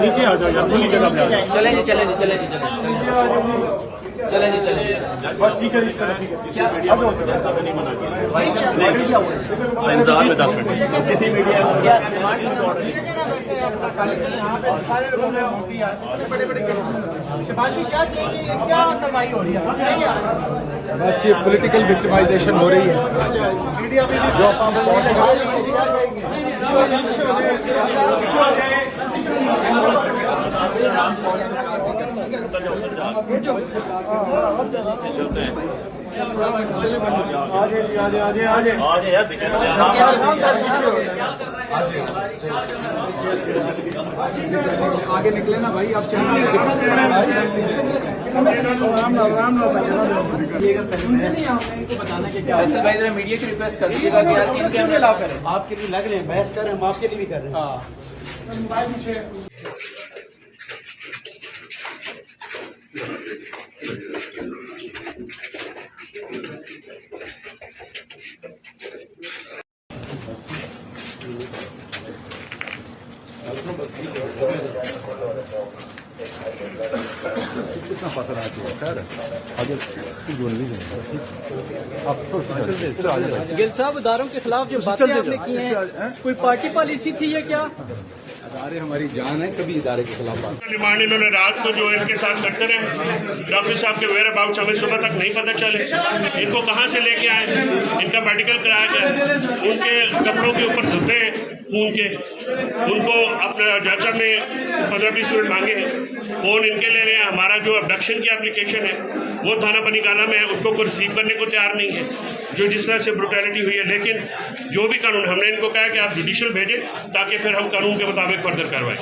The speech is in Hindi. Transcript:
नीचे आ जाओ यार, खुली जगह पे चले जी चले जी चले जी चले जी चले जी। बस ठीक है, इस तरह ठीक है। अब ज़्यादा नहीं मना किया इंतजार में 10 मिनट किसी मीडिया सारे लोगों ने बड़े बड़े शहबाज भी क्या कार्रवाई हो रही है? बस ये पॉलिटिकल विक्टिमाइजेशन हो रही है। मीडिया में भी जो पाबंदी लगाई आगे निकले ना भाई, आप फैसल भाई जरा मीडिया की रिक्वेस्ट कर दीजिएगा कि यार इनसे हम अलाउ करें। आपके लिए लग रहे हैं, बहस कर रहे हैं, हम आपके लिए भी कर रहे हैं। कितना पसंद आती है सर? आगे गिल साहब, अदारों के खिलाफ जो बातें आपने की हैं, कोई पार्टी पॉलिसी थी या क्या? इदारे हमारी जान है, कभी इदारे के खिलाफ बात। डिमांड इन्होंने रात को जो इनके साथ करते रहे, डॉक्टर साहब के वेयर अबाउट हमें सुबह तक नहीं पता चले, इनको कहाँ से लेके आए, इनका मेडिकल कराया गया, उनके कपड़ों के ऊपर धब्बे खून के, उनको अपने जांचा में 15-20 मिनट मांगे, फोन इनके ले रहे हैं। हमारा जो अबडक्शन की एप्लीकेशन है वो थाना बनीकाना में है, उसको कोई रिसीव करने को तैयार नहीं है, जो जिस तरह से ब्रुटैलिटी हुई है। लेकिन जो भी कानून, हमने इनको कहा कि आप जुडिशियल भेजें ताकि फिर हम कानून के मुताबिक फर्दर कार्रवाई।